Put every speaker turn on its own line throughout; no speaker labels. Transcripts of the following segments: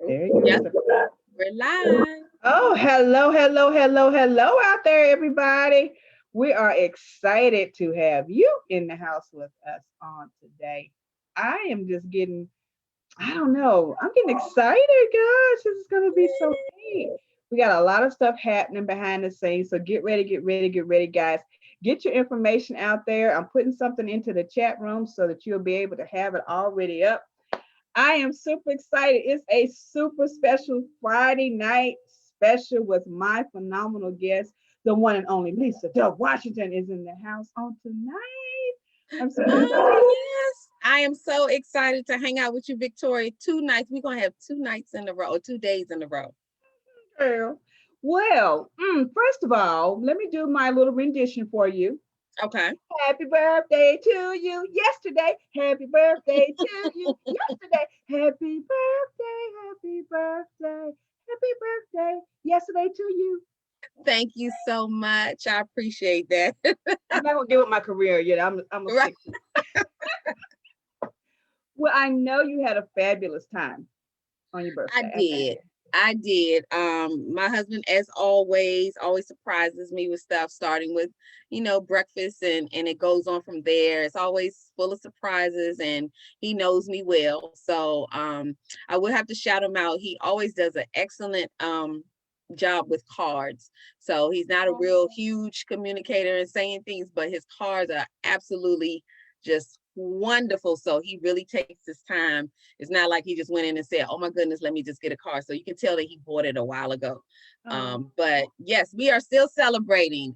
There you
Yep,
go.
we're live.
Oh, hello out there, everybody. We are excited to have you in the house with us on today. I am just getting, I don't know, I'm getting excited, guys. This is going to be so neat. We got a lot of stuff happening behind the scenes. So get ready, get ready, get ready, guys. Get your information out there. I'm putting something into the chat room so that you'll be able to have it already up. I am super excited. It's a super special Friday night special with my phenomenal guest, the one and only Lisa Dove Washington is in the house on tonight. I'm super
Oh,
excited.
yes. I am so excited to hang out with you, Victoria. 2 nights. We're going to have 2 nights in a row, or 2 days in a row.
Girl. Well, first of all, let me do my little rendition for you.
Okay.
Happy birthday to you yesterday. Happy birthday to you yesterday. Happy birthday, happy birthday, happy birthday yesterday to you.
Thank you so much. I appreciate that.
I'm not gonna give up my career yet. I'm gonna
Right.
stick to it. Well, I know you had a fabulous time on your
I
birthday. I know you
did. I did. My husband, as always surprises me with stuff, starting with, breakfast, and it goes on from there. It's always full of surprises, and he knows me well. So I would have to shout him out. He always does an excellent job with cards. So he's not a real huge communicator and saying things, but his cards are absolutely just wonderful. So he really takes his time. It's not like he just went in and said, "Oh my goodness, let me just get a card." So you can tell that he bought it a while ago.
Oh.
But yes, we are still celebrating.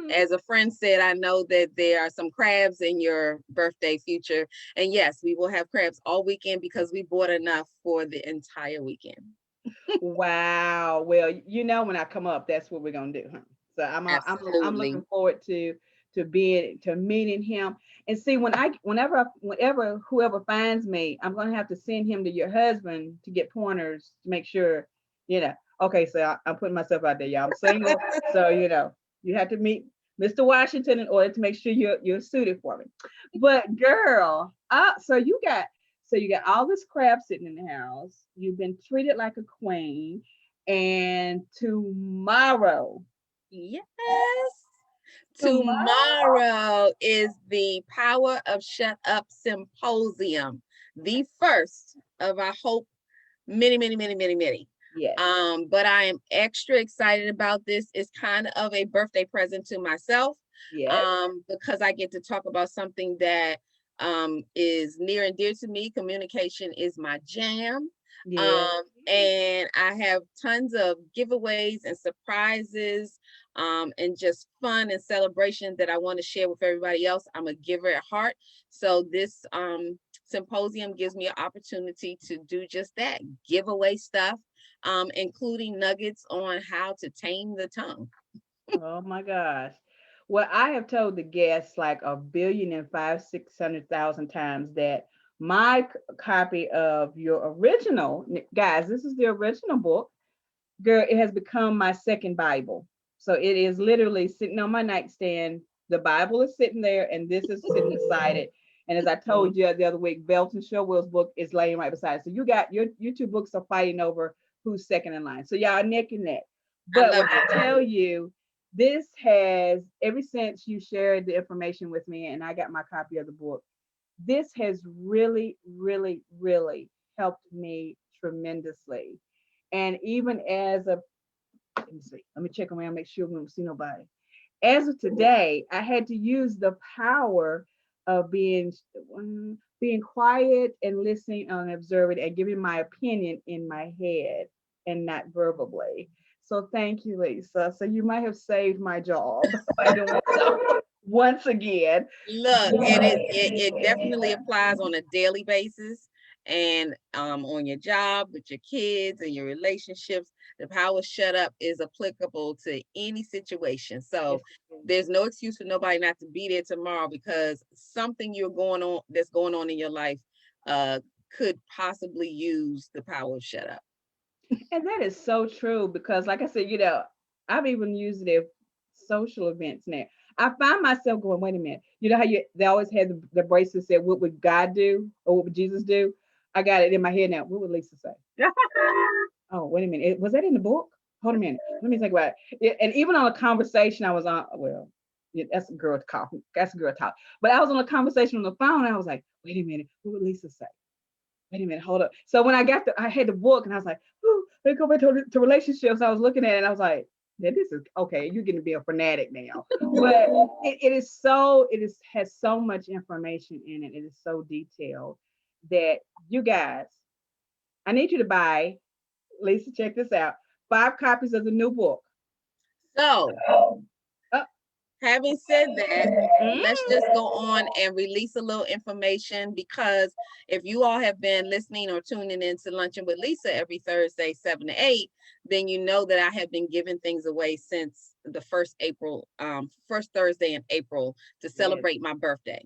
As a friend said, I know that there are some crabs in your birthday future. And yes, we will have crabs all weekend because we bought enough for the entire weekend.
Wow. Well, when I come up, that's what we're gonna do, huh? So I'm
Absolutely.
looking forward to meeting him. And see, whenever whoever finds me, I'm gonna have to send him to your husband to get pointers to make sure, you know. Okay, so I'm putting myself out there, y'all. I'm single, so you have to meet Mr. Washington in order to make sure you're suited for me. But girl, so you got all this crap sitting in the house. You've been treated like a queen. And
Yes.
tomorrow,
Tomorrow is the Power of Shut Up Symposium, the first of, I hope, many, many, many, many, many.
yes,
But I am extra excited about this. It's kind of a birthday present to myself,
yes,
because I get to talk about something that is near and dear to me. Communication is my jam.
yes.
And I have tons of giveaways and surprises, and just fun and celebration that I want to share with everybody else. I'm a giver at heart. So this symposium gives me an opportunity to do just that, give away stuff, including nuggets on how to tame the tongue.
Oh my gosh. Well, I have told the guests like a billion and 600,000 times that my copy of your original, guys, this is the original book. Girl, it has become my second Bible. So it is literally sitting on my nightstand. The Bible is sitting there, and this is sitting beside it. And as I told you the other week, Belton Showell's book is laying right beside it. So you got your two books are fighting over who's second in line. So y'all are neck and neck.
I
But when
love
I
it.
tell you, this has ever since you shared the information with me and I got my copy of the book, this has really, really, really helped me tremendously. And even as a let me see. Let me check around, make sure we don't see nobody. As of today, I had to use the power of being quiet and listening and observing and giving my opinion in my head and not verbally. So thank you, Lisa. So you might have saved my job by doing so once again.
Look, and it definitely applies on a daily basis, and on your job, with your kids and your relationships. The power shut up is applicable to any situation.
Yes,
So
it is.
there's no excuse for nobody not to be there tomorrow, because something you're going on that's going on in your life uh could possibly use the power of shut up.
And that is so true because, like I said, I've even used it at social events now. I find myself going, wait a minute. You know how they always had the bracelet said, "What would God do?" or "What would Jesus do?" I got it in my head now. What would Lisa say? Oh, wait a minute. Was that in the book? Hold a minute. Let me think about it. And even on a conversation I was on, well, yeah, that's a girl talk. That's a girl talk. But I was on a conversation on the phone. And I was like, wait a minute. What would Lisa say? Wait a minute. Hold up. So when I had the book and I was like, ooh, let me go back to relationships. I was looking at it and I was like, yeah, this is okay. You're going to be a fanatic now. But it is so, has so much information in it. It is so detailed that you guys, I need you to buy, Lisa, check this out, 5 copies of the new book.
So
Oh,
having said that, let's just
mm,
go on and release a little information, because if you all have been listening or tuning in to Luncheon with Lisa every Thursday, 7 to 8, then you know that I have been giving things away since the first Thursday in April to
yes.
celebrate my birthday.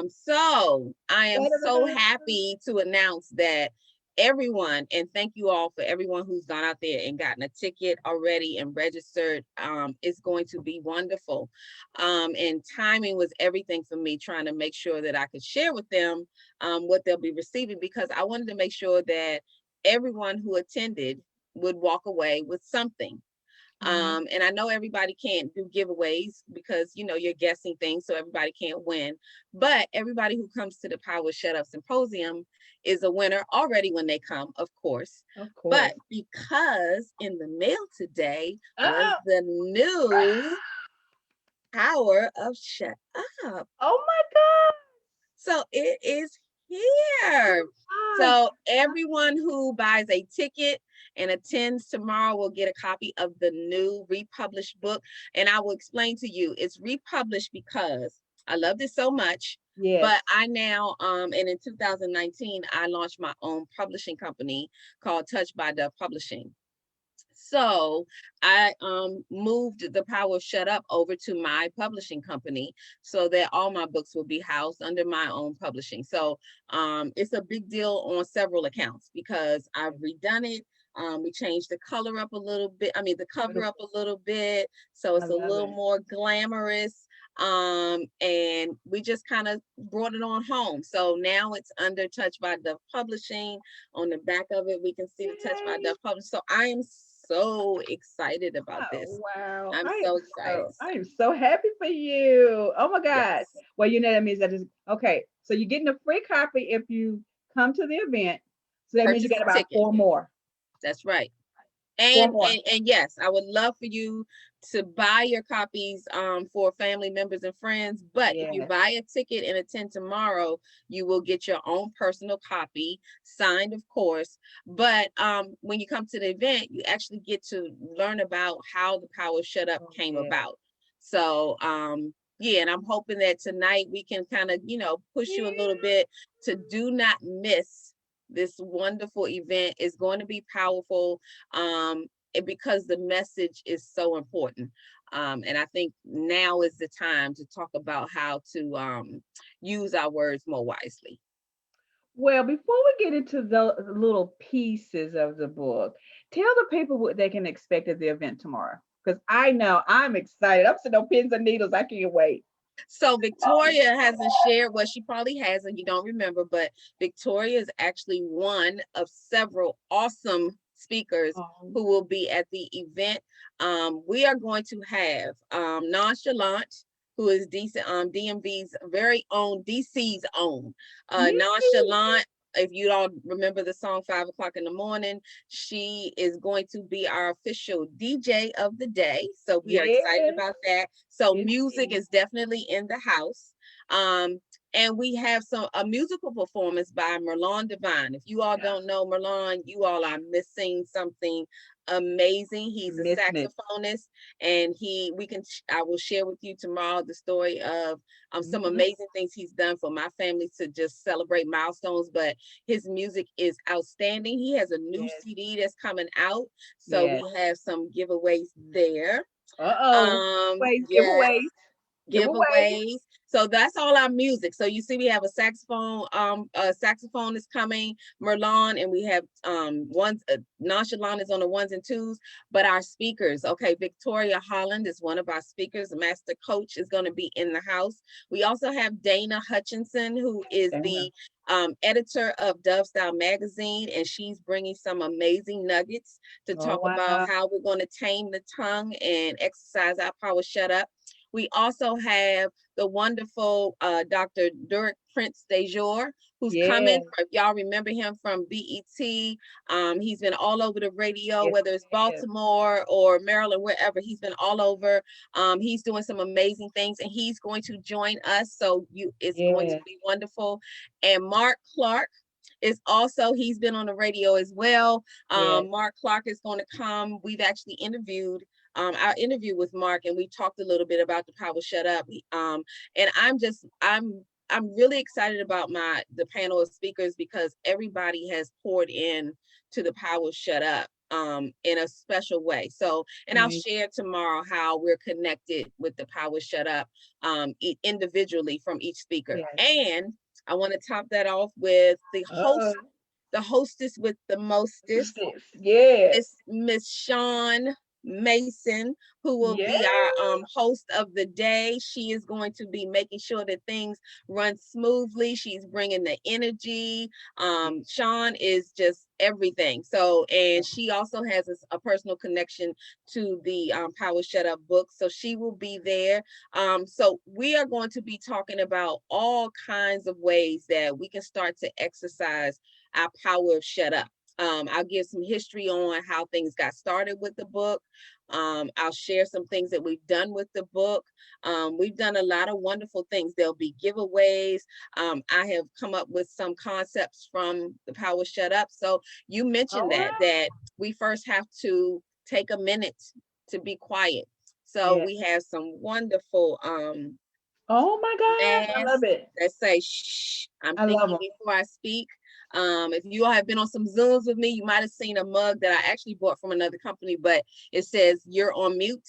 So I am so happy to announce that everyone, and thank you all for everyone who's gone out there and gotten a ticket already and registered. It's going to be wonderful. And timing was everything for me, trying to make sure that I could share with them what they'll be receiving, because I wanted to make sure that everyone who attended would walk away with something.
Mhm.
And I know everybody can't do giveaways because, you know, you're guessing things, so everybody can't win. But everybody who comes to the Power Shut Up Symposium is a winner already when they come, of course.
Of
But
course.
because in the mail today was
Oh,
the new Power of Shut Up.
oh my God.
So it is here.
Oh
So
my
everyone who buys a ticket and attends tomorrow will get a copy of the new republished book. And I will explain to you, it's republished because I loved it so much.
yes.
But I now, and in 2019, I launched my own publishing company called Touch by Dove Publishing. So I moved the Power of Shut Up over to my publishing company so that all my books will be housed under my own publishing. So it's a big deal on several accounts because I've redone it. We changed the color up a little bit. I mean, the cover up a
Beautiful.
little bit. So
I
it's a
love
little
it.
more glamorous. And we just kind of brought it on home. So now it's under Touch by Dove Publishing. On the back of it, we can see the Touch by
Yay.
Dove Publishing. So I am so excited about
Oh,
this.
wow.
I'm so excited.
I am so happy for you. Oh my God.
Yes,
Well, you know that means that is okay. So you're getting a free copy if you come to the event. So that means you
purchase
got
a
about
ticket.
four more.
That's right.
Four
And,
more.
and yes, I would love for you to buy your copies for family members and friends. But if you
Yes.
buy a ticket and attend tomorrow, you will get your own personal copy, signed, of course. But when you come to the event, you actually get to learn about how the Power Shut Up
Oh,
came
yeah.
about. So yeah, and I'm hoping that tonight we can kind of, push you a little
Yeah.
bit to do not miss this wonderful event. Is going to be powerful, because the message is so important. And I think now is the time to talk about how to use our words more wisely.
Well, before we get into the little pieces of the book, tell the people what they can expect at the event tomorrow. Because I know I'm excited. I'm sitting on pins and needles. I can't wait.
So Victoria hasn't shared what she probably has, and you don't remember, but Victoria is actually one of several awesome speakers
Oh,
who will be at the event. We are going to have Nonchalant, who is DMV's very own, DC's own.
yay.
Nonchalant, if you all remember the song 5 o'clock in the morning, she is going to be our official DJ of the day. So we are excited
Yes,
about that. So music
indeed.
is definitely in the house. Um, and we have a musical performance by Merlon Devine. If you all don't know Merlon, you all are missing something amazing. He's a
Missing it.
saxophonist, and I will share with you tomorrow the story of some
Mhm.
amazing things he's done for my family to just celebrate milestones. But his music is outstanding. He has a new
Yes,
CD that's coming out, so
yes.
we have some giveaways there.
Uh-oh. Giveaways,
Yes.
giveaways. giveaway.
giveaways. So that's all our music. So you see, we have a saxophone is coming, Merlon, and we have ones Nonchalant is on the ones and twos, but our speakers, okay, Victoria Holland is one of our speakers. The master coach is going to be in the house. We also have Dana Hutchinson, who is
Dana.
the editor of Dove Style Magazine, and she's bringing some amazing nuggets to
Oh
talk about
wow.
how we're going to tame the tongue and exercise our power shut up. We also have the wonderful Dr. Durek Prince Dejour, who's coming.
Yes,
If y'all remember him from BET, he's been all over the radio,
yes,
whether it's
yes,
Baltimore or Maryland, wherever. He's been all over. He's doing some amazing things, and he's going to join us. So it's going to
yes,
be wonderful. And Mark Clark is also, he's been on the radio as well.
yes.
Mark Clark is going to come. We've actually interviewed our interview with Mark, and we talked a little bit about the power shut up. And I'm really excited about the panel of speakers, because everybody has poured in to the power shut up in a special way. So, and I'll
Amazing.
share tomorrow how we're connected with the power shut up individually from each speaker.
Yes.
And I want to top that off with
Uh,
the hostess with the mostest,
yes.
Miss Sean Mason, who will
Yes.
be our host of the day. She is going to be making sure that things run smoothly. She's bringing the energy.
Yes.
Sean is just everything. So, and she also has a personal connection to the Power Shut Up book. So she will be there. So we are going to be talking about all kinds of ways that we can start to exercise our power of shut up. I'll give some history on how things got started with the book. I'll share some things that we've done with the book. We've done a lot of wonderful things. There'll be giveaways. I have come up with some concepts from the Power Shut Up. So you
All
mentioned
right.
that we first have to take a minute to be quiet. So
Yes.
we have some wonderful
Oh my gosh, I love
masks
it.
that say, shh, I'm
I love
thinking
them.
before I speak. If you all have been on some Zooms with me, you might have seen a mug that I actually bought from another company, but it says you're on mute.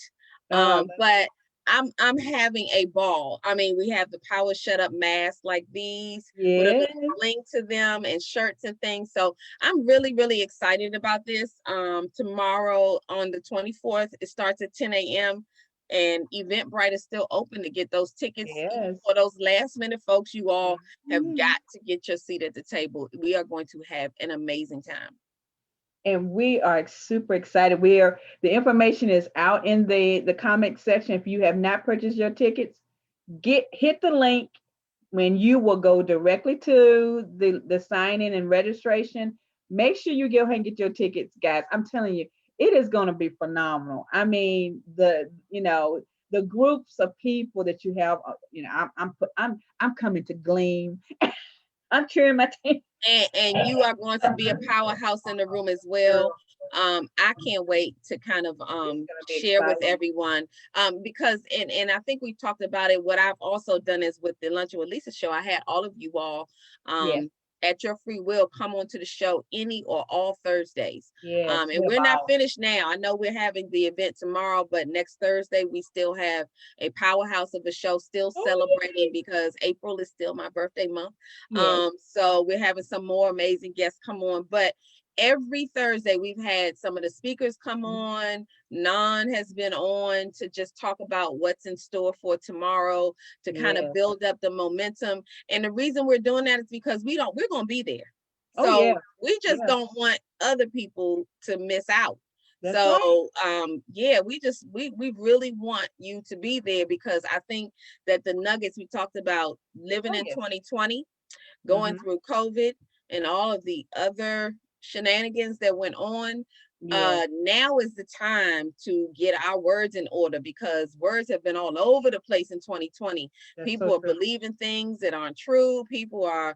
Oh, I love
But I'm having a ball. I mean, we have the power shut up masks like these with a little
yes.
bling to them and shirts and things. So I'm really, really excited about this. Tomorrow on the 24th, it starts at 10 a.m. and Eventbrite is still open to get those tickets. Even
Yes.
for those last minute folks, you all have
Mhm.
got to get your seat at the table. We are going to have an amazing time.
And we are super excited. The information is out in the comment section. If you have not purchased your tickets, hit the link when you will go directly to the sign in and registration. Make sure you go ahead and get your tickets, guys. I'm telling you, it is going to be phenomenal. I mean, the groups of people that you have, I'm coming to gleam. I'm cheering my team.
And you are going to be a powerhouse in the room as well. I can't wait to kind of
It's going to be
share with
exciting.
everyone, because and I think we talked about it. What I've also done is with the Lunch with Lisa show, I had all of you all
Yes,
at your free will come onto the show any or all Thursdays.
yes,
And
we have
we're not
all.
finished now. I know we're having the event tomorrow, but next Thursday we still have a powerhouse of a show, still
Oh,
celebrating because April is still my birthday month.
yes,
So we're having some more amazing guests come on. But every Thursday, we've had some of the speakers come
mhm,
on. Nan has been on to just talk about what's in store for tomorrow, to kind of
yes.
build up the momentum. And the reason we're doing that is because we're gonna be there.
Oh, yeah,
So we just
yeah.
don't want other people to miss out.
That's right.
So yeah, we really want you to be there, because I think that the nuggets we talked about, living
Oh,
in
yes.
2020, going
Hmm.
through COVID and all of the other shenanigans that went on.
Yes,
Now is the time to get our words in order, because words have been all over the place in 2020.
that's so
People are
true.
believing things that aren't true. People are,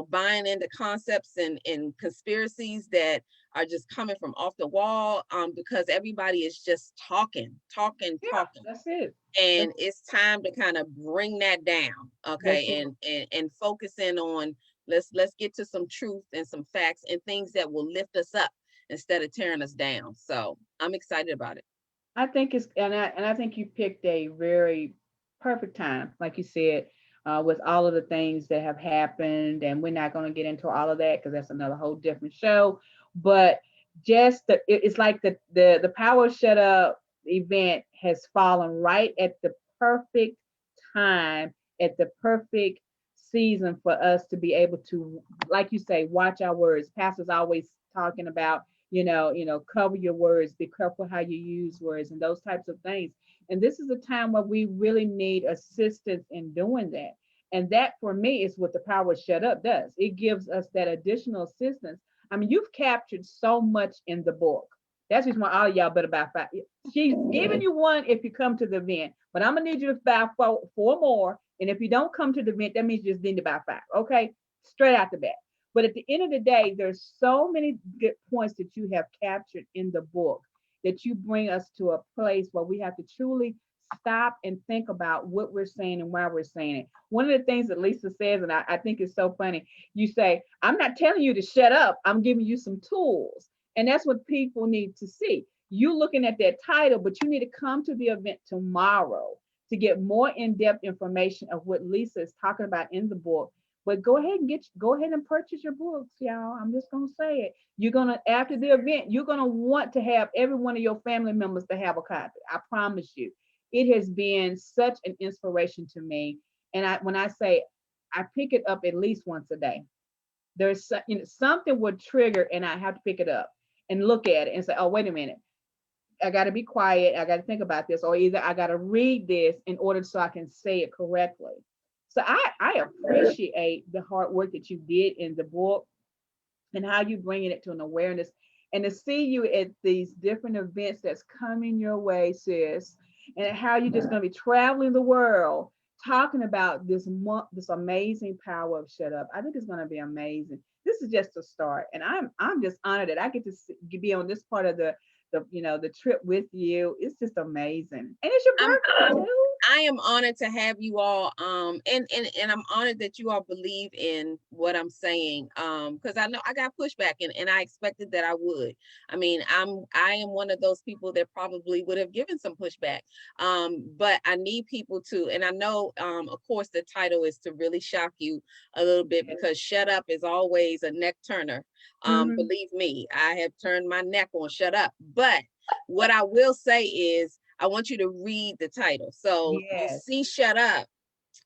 buying into concepts and conspiracies that are just coming from off the wall, because everybody is just talking, talking,
Yeah,
talking,
that's it. That's
and it's time to kind of bring that down,
that's
okay,
it.
and focus in on, let's get to some truth and some facts and things that will lift us up instead of tearing us down. So I'm excited about it.
I think it's and I think you picked a very perfect time, like you said, with all of the things that have happened. And we're not going to get into all of that because that's another whole different show. But just it's like the Power Shut Up event has fallen right at the perfect time, at the perfect season for us to be able to, like you say, watch our words. Pastors always talking about, cover your words, be careful how you use words, and those types of things. And this is a time where we really need assistance in doing that. And that for me is what the Power Shut Up does. It gives us that additional assistance. I mean, you've captured so much in the book. That's just why all of y'all better buy five. She's giving you one if you come to the event, but I'm gonna need you to buy four more. And if you don't come to the event, that means you just need to buy five. Okay, straight out the bat. But at the end of the day, there's so many good points that you have captured in the book that you bring us to a place where we have to truly stop and think about what we're saying and why we're saying it. One of the things that Lisa says, and I think it's so funny, you say, I'm not telling you to shut up, I'm giving you some tools. And that's what people need to see. You looking at that title, but you need to come to the event tomorrow to get more in-depth information of what Lisa is talking about in the book. But go ahead and purchase your books, y'all. I'm just gonna say it. You're gonna, after the event, you're gonna want to have every one of your family members to have a copy. I promise you. It has been such an inspiration to me. And when I say I pick it up at least once a day, there's something would trigger, and I have to pick it up and look at it and say, oh, wait a minute. I got to be quiet. I got to think about this, or either I got to read this in order so I can say it correctly. So I appreciate the hard work that you did in the book and how you bringing it to an awareness, and to see you at these different events that's coming your way, sis, and how you're just going to be traveling the world talking about this amazing power of shut up. I think it's going to be amazing. This is just a start, and I'm just honored that I get to be on this part of the trip with you. It's just amazing, and it's your
I'm
birthday too.
I am honored to have you all, and I'm honored that you all believe in what I'm saying, because I know I got pushback, and I expected that I would. I mean, I am one of those people that probably would have given some pushback, but I need people to, and I know, of course, the title is to really shock you a little bit,
Yes.
because shut up is always a neck turner.
Hmm.
Believe me, I have turned my neck on shut up, but what I will say is, I want you to read the title. So you
Yes.
see shut up,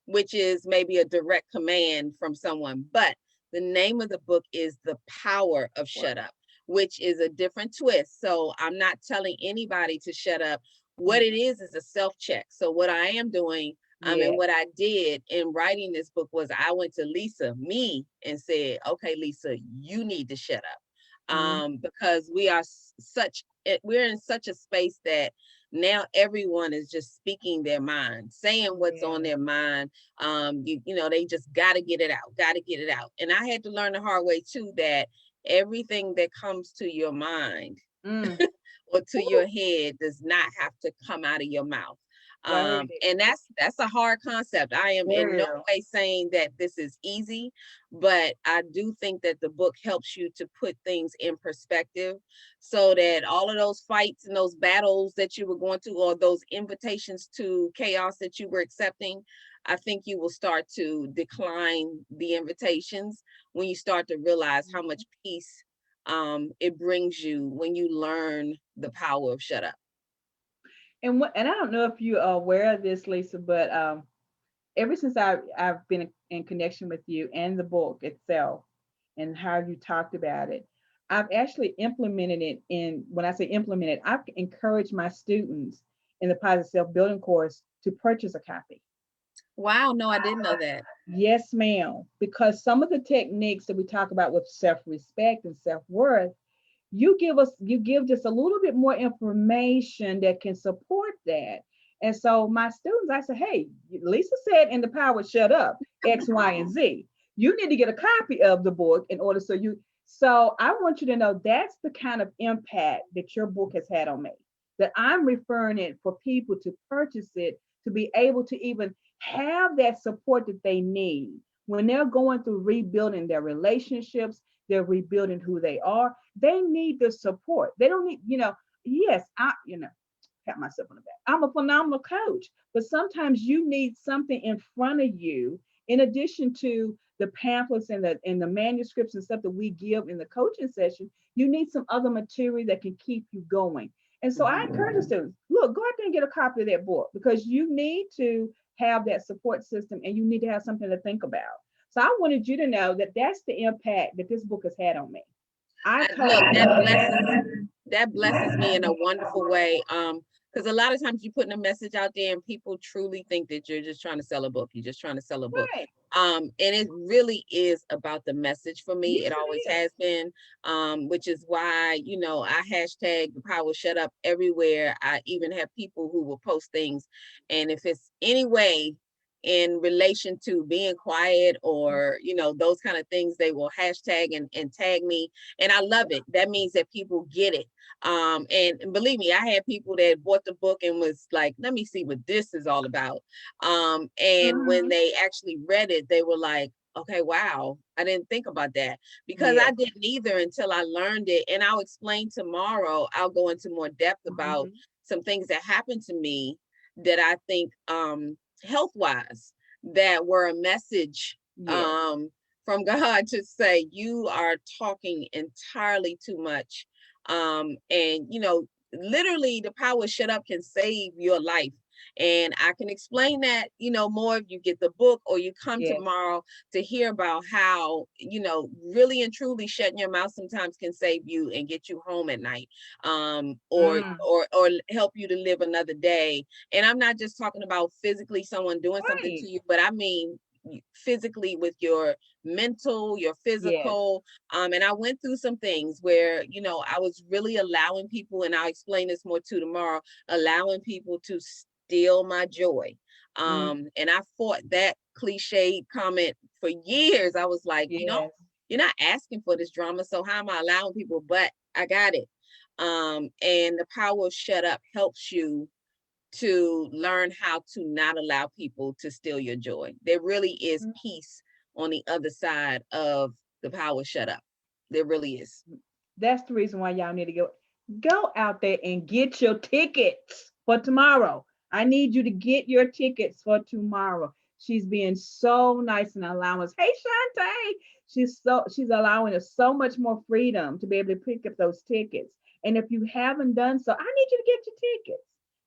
which is maybe a direct command from someone, but the name of the book is The Power of Shut Up, which is a different twist. So I'm not telling anybody to shut up. What it is a self check. So what I am doing, and
Yes.
what I did in writing this book was I went to me, and said, okay, Lisa, you need to shut up.
Mhm.
Because we're in such a space that now everyone is just speaking their mind, saying what's on
Yes.
their mind. They just got to get it out, got to get it out. And I had to learn the hard way too, that everything that comes to your mind
Mm.
or to
Woo.
your head does not have to come out of your mouth.
Right.
And that's a hard concept. I am in no
Girl.
way saying that this is easy, but I do think that the book helps you to put things in perspective, so that all of those fights and those battles that you were going to, or those invitations to chaos that you were accepting, I think you will start to decline the invitations when you start to realize how much peace it brings you when you learn the power of shut up.
And I don't know if you are aware of this, Lisa, but ever since I've been in connection with you and the book itself and how you talked about it, I've actually implemented it in, when I say implemented, I've encouraged my students in the positive self-building course to purchase a copy.
Wow, no, I didn't know that.
Yes, ma'am. Because some of the techniques that we talk about with self-respect and self-worth, you give just a little bit more information that can support that. And so my students, I said, hey, Lisa said in the Power Shut Up, X, Y, and Z. You need to get a copy of the book in order so I want you to know that's the kind of impact that your book has had on me. That I'm referring it for people to purchase it to be able to even have that support that they need when they're going through rebuilding their relationships, they're rebuilding who they are. They need the support. They don't need, yes, pat myself on the back. I'm a phenomenal coach. But sometimes you need something in front of you, in addition to the pamphlets and the manuscripts and stuff that we give in the coaching session. You need some other material that can keep you going. And so I encourage the students, look, go out there and get a copy of that book, because you need to have that support system and you need to have something to think about. So I wanted you to know that that's the impact that this book has had on me. I
Look,
coach.
that blesses me in a wonderful way. Because a lot of times you putting a message out there and people truly think that you're just trying to sell a book. You're just trying to sell a book.
Right.
And it really is about the message for me.
Yes,
It always
it is.
has been. Which is why, I hashtag the power shut up everywhere. I even have people who will post things. And if it's any way in relation to being quiet or, those kind of things, they will hashtag and tag me. And I love it. That means that people get it. And believe me, I had people that bought the book and was like, let me see what this is all about. And when
Uh-huh.
they actually read it, they were like, okay, wow, I didn't think about that, because I
Yes.
didn't either until I learned it. And I'll explain tomorrow, I'll go into more depth about
Mhm.
some things that happened to me that I think health wise that were a message
Yes.
from God to say, you are talking entirely too much. And literally the power shut up can save your life. And I can explain that, more if you get the book or you come
Yes.
tomorrow to hear about how, really and truly shutting your mouth sometimes can save you and get you home at night. Or
Mm.
or help you to live another day. And I'm not just talking about physically someone doing something
Right.
to you, but I mean physically with your mental, your
Yes.
physical. And I went through some things where, I was really allowing people, and I'll explain this more too tomorrow, allowing people to steal my joy.
Mm.
And I fought that cliched comment for years. I was like,
Yes.
you're not asking for this drama, so how am I allowing people? But I got it. And the power of shut up helps you to learn how to not allow people to steal your joy. There really is
Mm.
peace on the other side of the power shut up. There really is.
That's the reason why y'all need to go out there and get your tickets for tomorrow. I need you to get your tickets for tomorrow. She's being so nice and allowing us. Hey Shantae, she's allowing us so much more freedom to be able to pick up those tickets. And if you haven't done so, I need you to get your tickets.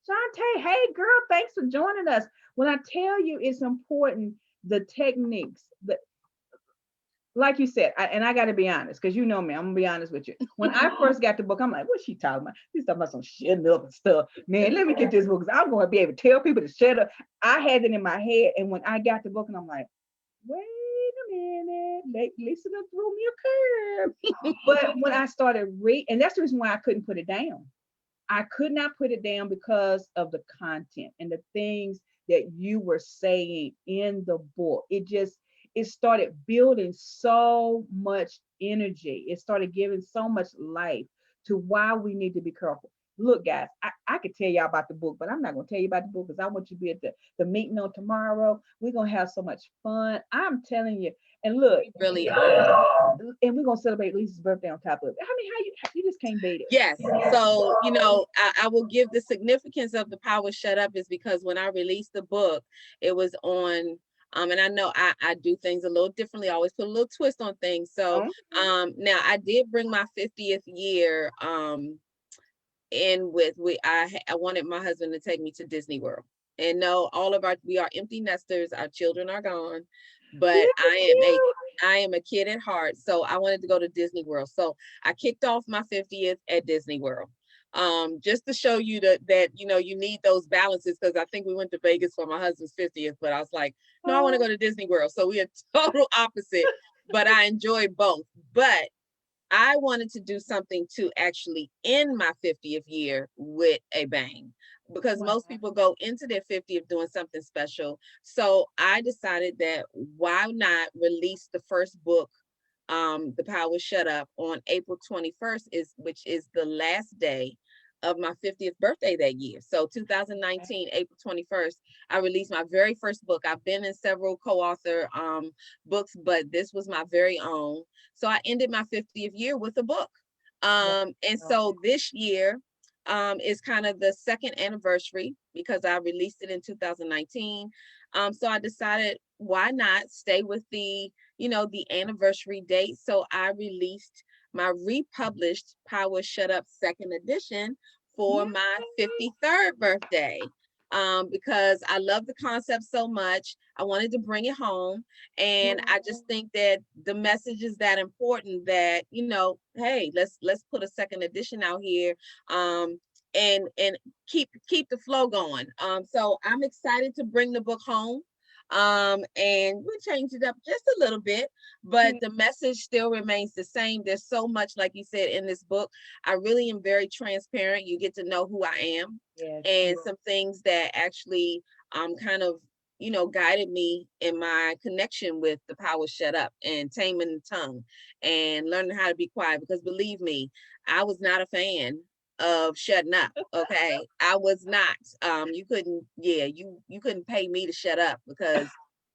Shantae, hey girl, thanks for joining us. When I tell you it's important, the techniques, like you said, and I got to be honest, because you know me, I'm gonna be honest with you. When I first got the book, I'm like, what's she talking about? She's talking about some shutting up and stuff. Man, let me get this book because I'm going to be able to tell people to shut up. I had it in my head, and when I got the book, and I'm like, wait a minute, Lisa done threw me a curve. But when I started reading, and that's the reason why I couldn't put it down. I could not put it down because of the content and the things that you were saying in the book. It started building so much energy. It started giving so much life to why we need to be careful. Look, guys, I could tell y'all about the book, but I'm not going to tell you about the book because I want you to be at the meeting on tomorrow. We're going to have so much fun. I'm telling you. And look,
We really are.
and we're going to celebrate Lisa's birthday on top of it. I mean, how you just can't beat it.
Yes. So, I will give the significance of the power shut up is because when I released the book, it was on and I know I do things a little differently. I always put a little twist on things. So
Okay.
now I did bring my 50th year in with I wanted my husband to take me to Disney World. And no, all of we are empty nesters, our children are gone, but
Look at you.
I am a kid at heart. So I wanted to go to Disney World. So I kicked off my 50th at Disney World. Just to show you that you need those balances, because I think we went to Vegas for my husband's 50th, but I was like, no, I want to
Oh,
go to Disney World. So we are total opposite, but I enjoyed both. But I wanted to do something to actually end my 50th year with a bang, because
wow.
most people go into their 50th doing something special. So I decided that why not release the first book, The Power Shut Up, on April 21st, which is the last day of my 50th birthday that year. So 2019, April 21st, I released my very first book. I've been in several co-author books, but this was my very own. So I ended my 50th year with a book.
Wow.
And so this year, is kind of the second anniversary because I released it in 2019. So I decided why not stay with the anniversary date. So I released my republished Power Shut Up second edition for
Yeah.
my 53rd birthday. Because I love the concept so much. I wanted to bring it home. And I just think that the message is that important that, hey, let's put a second edition out here. And keep the flow going. So I'm excited to bring the book home. And we changed it up just a little bit, but the message still remains the same. There's so much, like you said, in this book. I really am very transparent. You get to know who I am,
Yes.
and some things that actually kind of guided me in my connection with the power shut up and taming the tongue and learning how to be quiet, because believe me, I was not a fan of shutting up. Okay, I was not. You couldn't, yeah, you couldn't pay me to shut up, because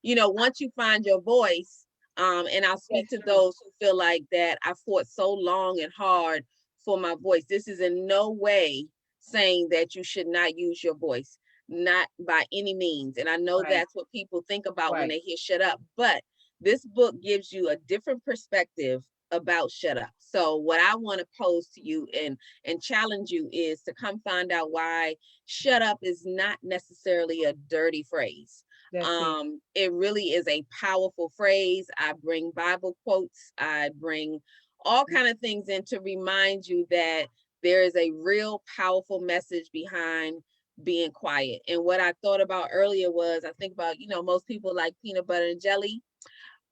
once you find your voice, and I'll speak
That's
to
true.
those who feel like that I fought so long and hard for my voice. This is in no way saying that you should not use your voice, not by any means. And I know
Right.
that's what people think about when
Right.
they hear shut up, but this book gives you a different perspective about shut up. So what I want to pose to you and challenge you is to come find out why shut up is not necessarily a dirty phrase.
That's it.
It really is a powerful phrase. I bring Bible quotes, I bring all kind of things in to remind you that there is a real powerful message behind being quiet. And what I thought about earlier was, I think about, most people like peanut butter and jelly.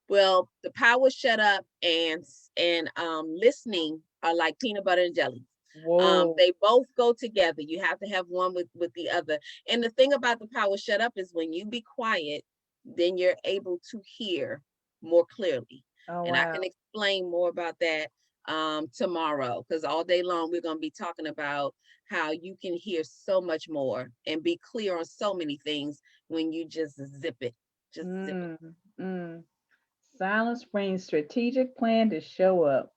Well, the power shut up and listening are like peanut butter and jelly.
Whoa.
They both go together. You have to have one with the other. And the thing about the power shut up is when you be quiet, then you're able to hear more clearly.
Oh
And I
wow.
can explain more about that tomorrow, because all day long we're going to be talking about how you can hear so much more and be clear on so many things when you just zip it. Just zip it.
Mm, mm. Silence brings strategic plan to show up.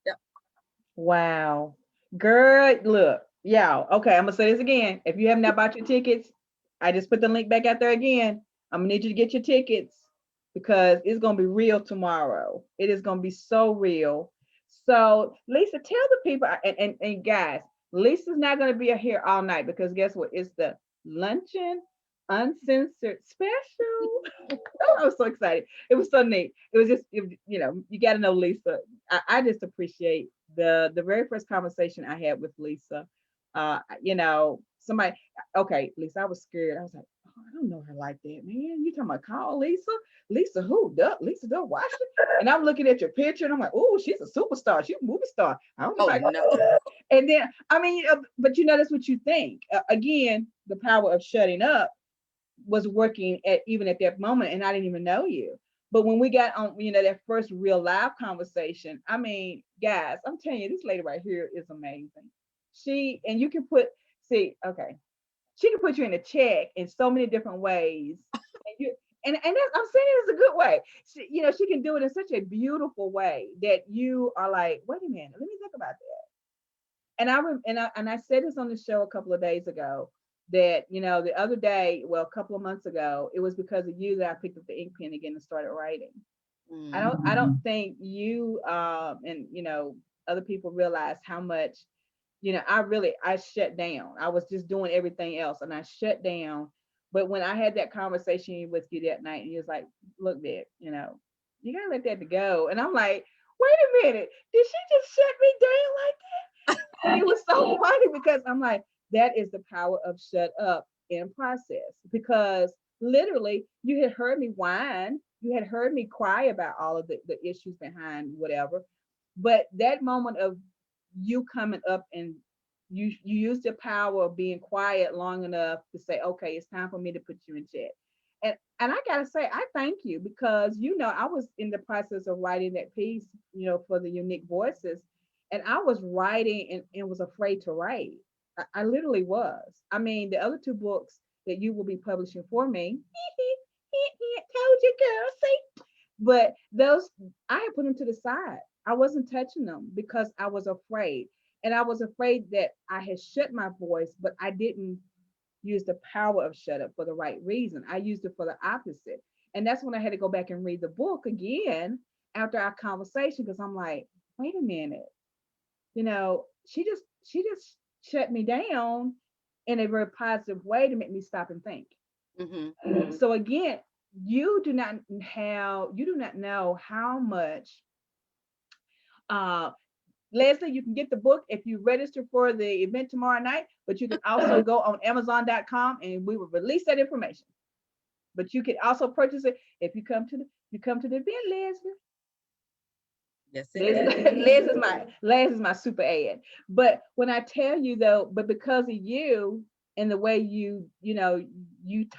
Yep.
Wow. Girl, look, y'all. Okay, I'm gonna say this again. If you have not bought your tickets, I just put the link back out there again. I'm gonna need you to get your tickets because it's gonna be real tomorrow. It is gonna be so real. So, Lisa, tell the people and guys, Lisa's not gonna be here all night because guess what? It's the luncheon uncensored special. I was so excited. It was so neat. It was just, you got to know Lisa. I just appreciate the very first conversation I had with Lisa. Somebody, okay, Lisa, I was scared. I was like, oh, I don't know her like that, man. You talking about call Lisa? Lisa who? Lisa Duh Washington? And I'm looking at your picture and I'm like, oh, she's a superstar. She's a movie star. I don't know
Oh
if I
no.
and then, I mean, but that's what you think. Again, the power of shutting up was working at even at that moment, and I didn't even know you. But when we got on, that first real live conversation, I mean, guys, I'm telling you, this lady right here is amazing. She and you can put see, okay, she can put you in a check in so many different ways, and you and that's, I'm saying it is a good way. She can do it in such a beautiful way that you are like, wait a minute, let me think about that. And I said this on the show a couple of days ago that the other day, well, a couple of months ago, it was because of you that I picked up the ink pen again and started writing. I don't think you and other people realize how much I shut down. I was just doing everything else and I shut down. But when I had that conversation with you that night, and you was like, look, Vic, you gotta let that go. And I'm like, wait a minute, did she just shut me down like that? And it was so funny because I'm like, that is the power of shut up in process. Because literally you had heard me whine, you had heard me cry about all of the issues behind whatever. But that moment of you coming up and you use the power of being quiet long enough to say, okay, it's time for me to put you in check. And I gotta say, I thank you because I was in the process of writing that piece, for the unique voices, and I was writing and was afraid to write. I literally was. I mean, the other two books that you will be publishing for me, told you, girl. See, but those I had put them to the side. I wasn't touching them because I was afraid. And I was afraid that I had shut my voice, but I didn't use the power of shut up for the right reason. I used it for the opposite. And that's when I had to go back and read the book again after our conversation, because I'm like, wait a minute, she just shut me down in a very positive way to make me stop and think.
Mm-hmm.
So again, you do not know how much, uh Leslie, you can get the book if you register for the event tomorrow night, but you can also go on Amazon.com and we will release that information. But you can also purchase it if you come to the event, Leslie.
Yes, it
Liz,
is.
Liz is my super ad. But when I tell you though, but because of you and the way you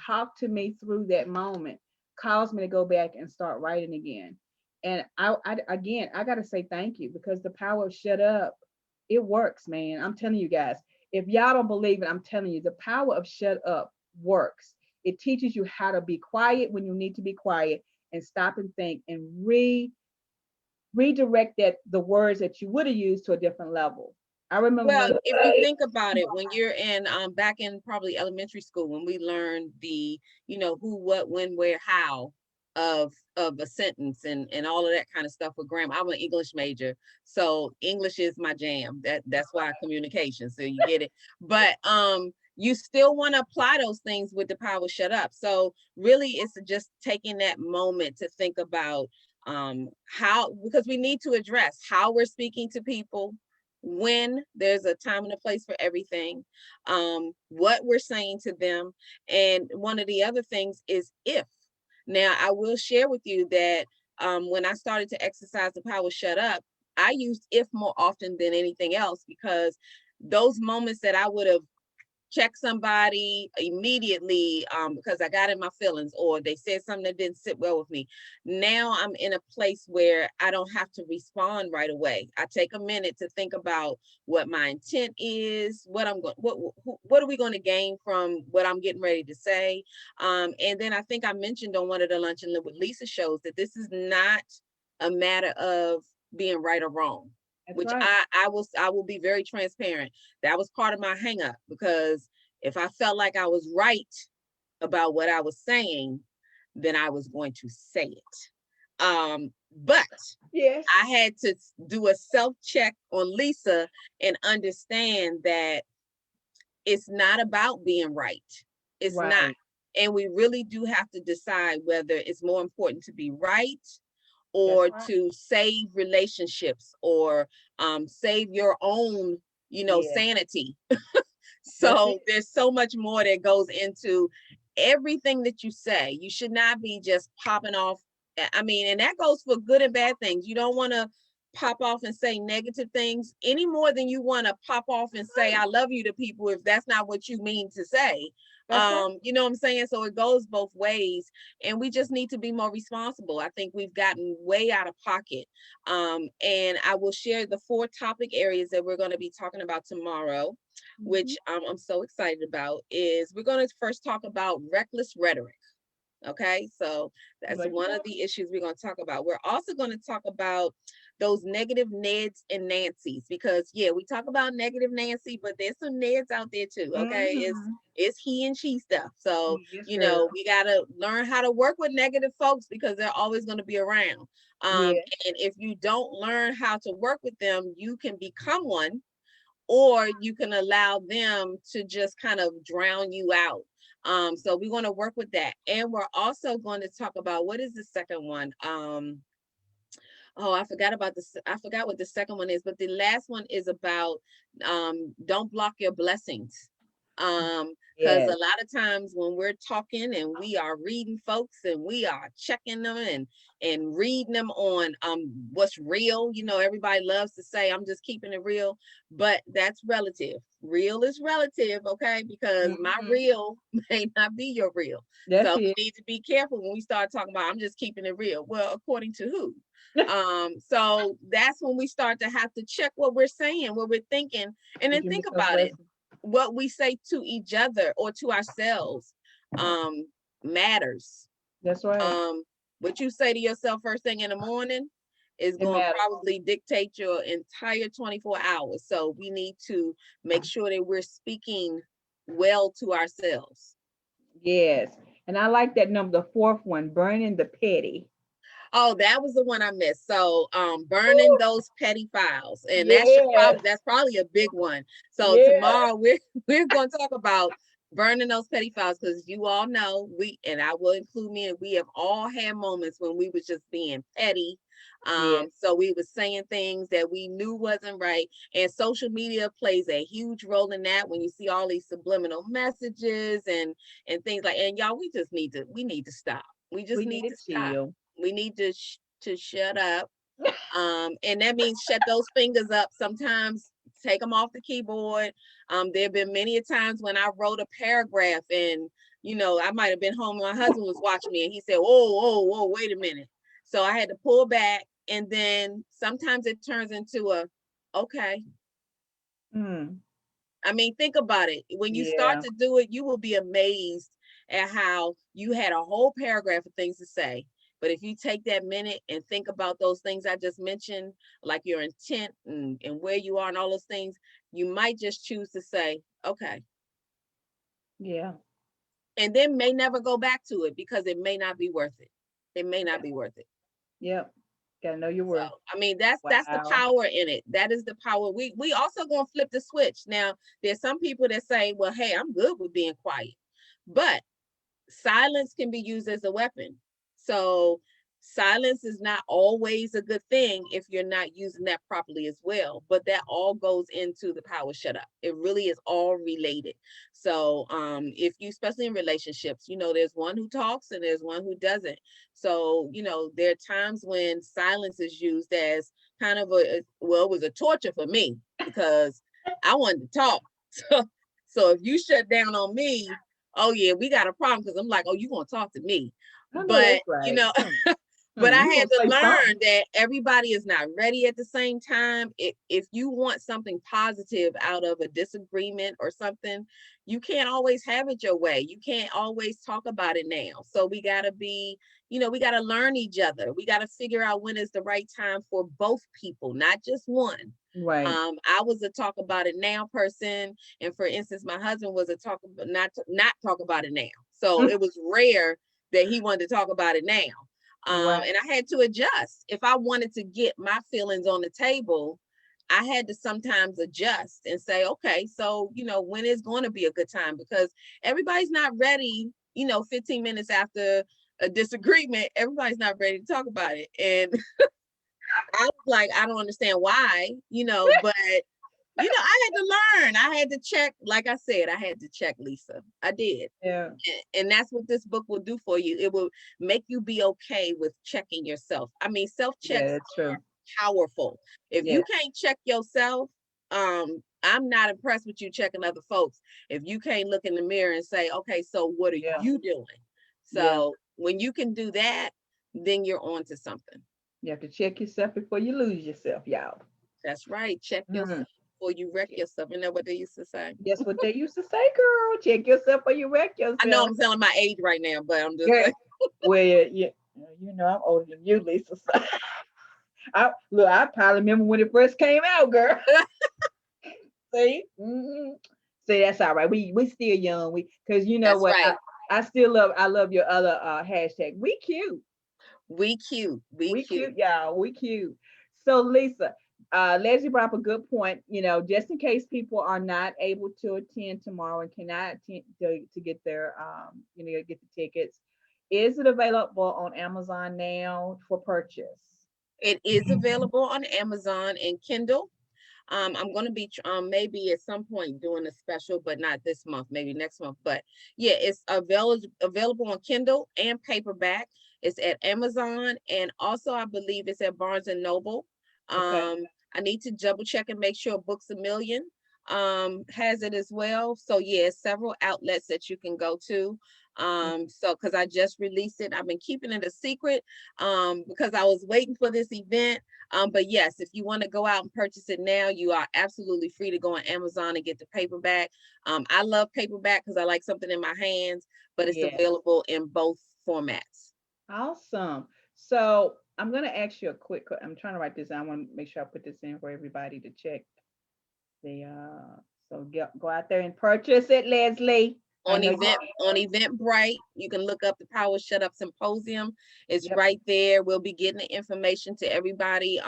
talk to me through that moment, caused me to go back and start writing again. And I gotta say thank you, because the power of shut up, it works, man. I'm telling you guys. If y'all don't believe it, I'm telling you, the power of shut up works. It teaches you how to be quiet when you need to be quiet, and stop and think and redirect the words that you would have used to a different level. I remember
Well,
when
if you think about it, when you're in back in probably elementary school, when we learned the, who, what, when, where, how of a sentence and all of that kind of stuff with grammar. I'm an English major, so English is my jam. That's why communication. So you get it. But you still want to apply those things with the power shut up. So really it's just taking that moment to think about how, because we need to address how we're speaking to people, when there's a time and a place for everything, what we're saying to them. And one of the other things is if. Now, I will share with you that when I started to exercise the power shut up, I used if more often than anything else, because those moments that I would have check somebody immediately because I got in my feelings or they said something that didn't sit well with me. Now I'm in a place where I don't have to respond right away. I take a minute to think about what my intent is, what I'm going, what are we going to gain from what I'm getting ready to say. And then I think I mentioned on one of the Lunch and Live with Lisa shows that this is not a matter of being right or wrong,
that's
which
right.
I will be very transparent. That was part of my hang up, because if I felt like I was right about what I was saying, then I was going to say it. But
Yes.
I had to do a self check on Lisa and understand that it's not about being right. It's not.
Right.
And we really do have to decide whether it's more important to be right
That's
or
right.
to save relationships or save your own,
Yeah.
sanity.
That's it.
So there's so much more that goes into everything that you say. You should not be just popping off. I mean, and that goes for good and bad things. You don't want to pop off and say negative things any more than you want to pop off and say I love you to people if that's not what you mean to say.
That's right.
You know what I'm saying? So it goes both ways, and we just need to be more responsible. I think we've gotten way out of pocket. And I will share the 4 topic areas that we're going to be talking about tomorrow,
Mhm.
which I'm so excited about. Is we're going to first talk about reckless rhetoric. Okay, so that's
Like,
one of the issues we're going to talk about. We're also going to talk about those negative Neds and Nancys, because yeah, we talk about negative Nancy, but there's some Neds out there too. Okay,
mhm.
it's he and she stuff. So
Yes, girl.
we got to learn how to work with negative folks, because they're always going to be around.
Yeah.
And if you don't learn how to work with them, you can become one, or you can allow them to just kind of drown you out. So we want to work with that. And we're also going to talk about, what is the second one? Oh, I forgot what the second one is, but the last one is about don't block your blessings. Because a
Yes.
lot of times when we're talking and we are reading folks and we are checking them and reading them on what's real, everybody loves to say I'm just keeping it real, but that's relative. Real is relative, okay? Because my
Mhm.
real may not be your real.
That's
So
it.
we need to be careful when we start talking about I'm just keeping it real. Well, according to who? So that's when we start to have to check what we're saying, what we're thinking, and
Did
then
you
think
miss those
about it.
lessons?
What we say to each other or to ourselves um matters.
That's right.
um what you say to yourself first thing in the morning is
It
going to
matters.
probably dictate your entire 24 hours. So we need to make sure that we're speaking well to ourselves.
Yes. And I like that number, the fourth one, burning the petty.
Oh, that was the one I missed. So, burning
Woo!
those petty files, and
Yes.
that's probably a big one. So
Yeah.
tomorrow we're going to talk about burning those petty files, because you all know, we, and I will include me, and we have all had moments when we was just being petty.
Yeah.
So we was saying things that we knew wasn't right, and social media plays a huge role in that. When you see all these subliminal messages and things like, and y'all, we need to stop. We just
We
need
need to
to stop.
chill.
We need to shut up. And that means shut those fingers up. Sometimes take them off the keyboard. There have been many a times when I wrote a paragraph, and I might have been home, my husband was watching me, and he said, whoa, wait a minute. So I had to pull back, and then sometimes it turns into a okay.
Mm.
I mean, think about it. When you start
Yeah.
to do it, you will be amazed at how you had a whole paragraph of things to say. But if you take that minute and think about those things I just mentioned, like your intent and where you are and all those things, you might just choose to say, okay,
Yeah.
and then may never go back to it because it may not be worth it. It may not
Yeah.
be worth it.
Yep. Gotta know your
So
worth.
I mean, that's the
Wow.
power in it. That is the power. We also gonna flip the switch. Now, there's some people that say, well, hey, I'm good with being quiet. But silence can be used as a weapon. So silence is not always a good thing if you're not using that properly as well. But that all goes into the power shut up. It really is all related. So if you, especially in relationships, there's one who talks and there's one who doesn't. So, there are times when silence is used as kind of well, it was a torture for me because I wanted to talk. So if you shut down on me, oh yeah, we got a problem, because I'm like, oh, you gonna talk to me.
I know
But
that's right.
but I
You
had
gonna
to
say
learn
something.
that everybody is not ready at the same time. If you want something positive out of a disagreement or something, you can't always have it your way. You can't always talk about it now. So we gotta be, we gotta learn each other. We gotta figure out when is the right time for both people, not just one.
Right.
I was a talk about it now person, and for instance, my husband was a not talk about it now. So it was rare that he wanted to talk about it now.
Right.
And I had to adjust. If I wanted to get my feelings on the table, I had to sometimes adjust and say, okay, so, when is going to be a good time? Because everybody's not ready, 15 minutes after a disagreement, everybody's not ready to talk about it. And I was like, I don't understand why, but I had to learn. I had to check. Like I said, I had to check, Lisa. I did.
Yeah.
And that's what this book will do for you. It will make you be okay with checking yourself. I mean,
Yeah,
self-checks
that's true.
are powerful. If
Yeah.
you can't check yourself, I'm not impressed with you checking other folks. If you can't look in the mirror and say, okay, so what are
Yeah.
you doing?
Yeah.
So when you can do that, then you're on to something.
You have to check yourself before you lose yourself, y'all.
That's right. Check
Mm.
yourself before you wreck yourself. Isn't that what they used to say?
That's what they used to say, girl. Check yourself or you wreck
I know
yourself.
I'm telling my age right now, but I'm just
Yeah.
saying.
Well, I'm older than you, Lisa. So I probably remember when it first came out, girl. See, see, that's all right. We still young. Because you know
That's
what,
right.
I love your other hashtag. We cute.
We cute. We
We
cute.
cute, y'all. We cute. So Lisa, Leslie brought up a good point. Just in case people are not able to attend tomorrow and cannot attend to get their get the tickets. Is it available on Amazon now for purchase?
It is available on Amazon and Kindle. I'm going to be maybe at some point doing a special, but not this month, maybe next month. But yeah, it's available on Kindle and paperback. It's at Amazon, and also I believe it's at Barnes and Noble.
Okay.
I need to double check and make sure Books a Million has it as well. So yeah, several outlets that you can go to. So because I just released it, I've been keeping it a secret because I was waiting for this event. But yes, if you want to go out and purchase it now, you are absolutely free to go on Amazon and get the paperback. I love paperback because I like something in my hands, but it's
Yeah.
available in both formats.
Awesome. So I'm gonna ask you a quick. I'm trying to write this down. I want to make sure I put this in for everybody to check the. So go out there and purchase it, Leslie. I
On
know you.
Eventbrite, you can look up the Power Shut Up Symposium. It's
Yep.
right there. We'll be getting the information to everybody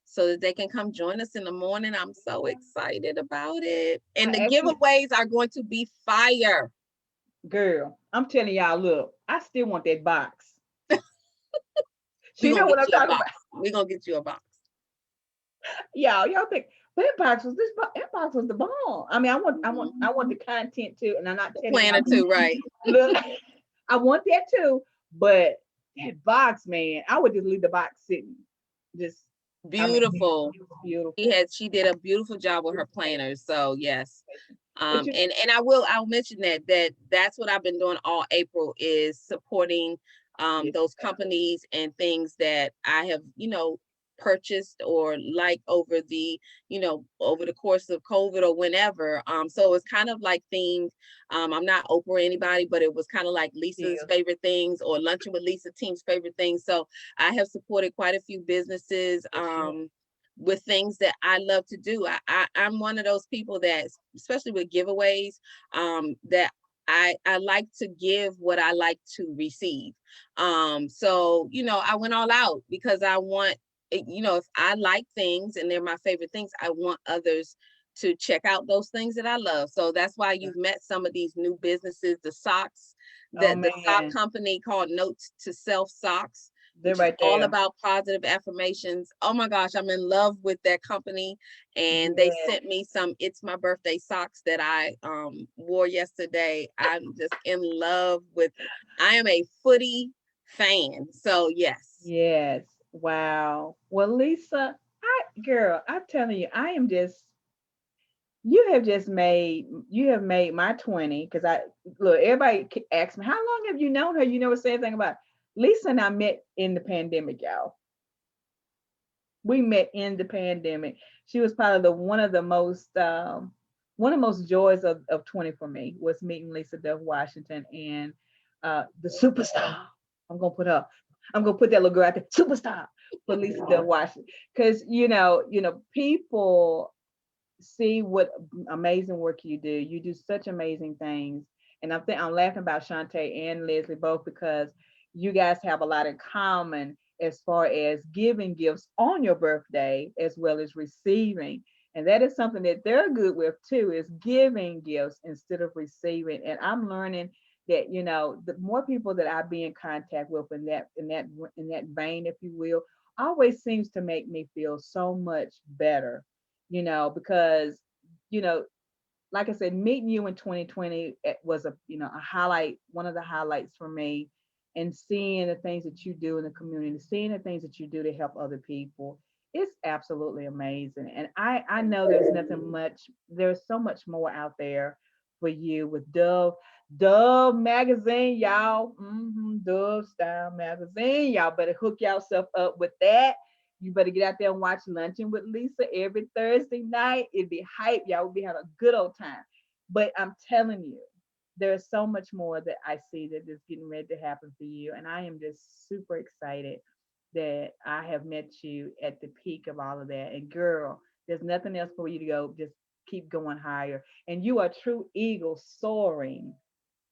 so that they can come join us in the morning. I'm so excited about it. And
I
the
actually,
giveaways are going to be fire.
girl, I'm telling y'all. Look, I still want that box.
We're
She
gonna
know what
get
I'm
you a
talking about.
box. We're gonna get you a box.
Y'all think, but that box was that box was the bomb. I mean, I want the content too, and I'm not
The
telling y'all.
planner too, right?
Look, I want that too, but that box, man, I would just leave the box sitting. Just, I mean,
Beautiful.
it was beautiful.
She did a beautiful job with her planners. So yes.
But you,
And I'll mention that's what I've been doing all April is supporting
yes,
those companies and things that I have, purchased or like over over the course of COVID or whenever. So it's kind of like themed. I'm not Oprah or anybody, but it was kind of like Lisa's
yeah,
favorite things or Luncheon with Lisa team's favorite things. So I have supported quite a few businesses.
for sure.
With things that I love to do. I'm one of those people that, especially with giveaways, that I like to give what I like to receive. So, I went all out because I want, if I like things and they're my favorite things, I want others to check out those things that I love. So that's why you've met some of these new businesses, the socks,
Oh
the sock
man,
company called Notes to Self Socks,
they're
which is
right
all
there.
about positive affirmations. Oh my gosh, I'm in love with that company. And they
Yeah,
sent me some It's My Birthday socks that I wore yesterday. I'm just in love with, I am a footy fan. So yes.
yes. Wow. Well, Lisa, girl, I'm telling you, I am just you have made my 20 because I look everybody asks me how long have you known her, you never say anything about it. Lisa and I met in the pandemic, y'all. We met in the pandemic. She was probably the one of the most joys of 20 for me was meeting Lisa Duff Washington and the superstar. I'm gonna put her, I'm gonna put that little girl out there, superstar for Lisa Duff Washington. Because people see what amazing work you do. You do such amazing things. And I'm laughing about Shantae and Leslie both because you guys have a lot in common as far as giving gifts on your birthday as well as receiving. And that is something that they're good with too, is giving gifts instead of receiving. And I'm learning that, the more people that I be in contact with in that vein, if you will, always seems to make me feel so much better, because, you know, like I said, meeting you in 2020 was a highlight, one of the highlights for me, and seeing the things that you do in the community, seeing the things that you do to help other people. It's absolutely amazing. And I know there's so much more out there for you with Dove magazine, y'all. Dove Style magazine. Y'all better hook yourself up with that. You better get out there and watch Luncheon with Lisa every Thursday night. It'd be hype. Y'all will be having a good old time. But I'm telling you, there's so much more that I see that is getting ready to happen for you. And I am just super excited that I have met you at the peak of all of that. And girl, there's nothing else for you to go. Just keep going higher. And you are a true eagle soaring.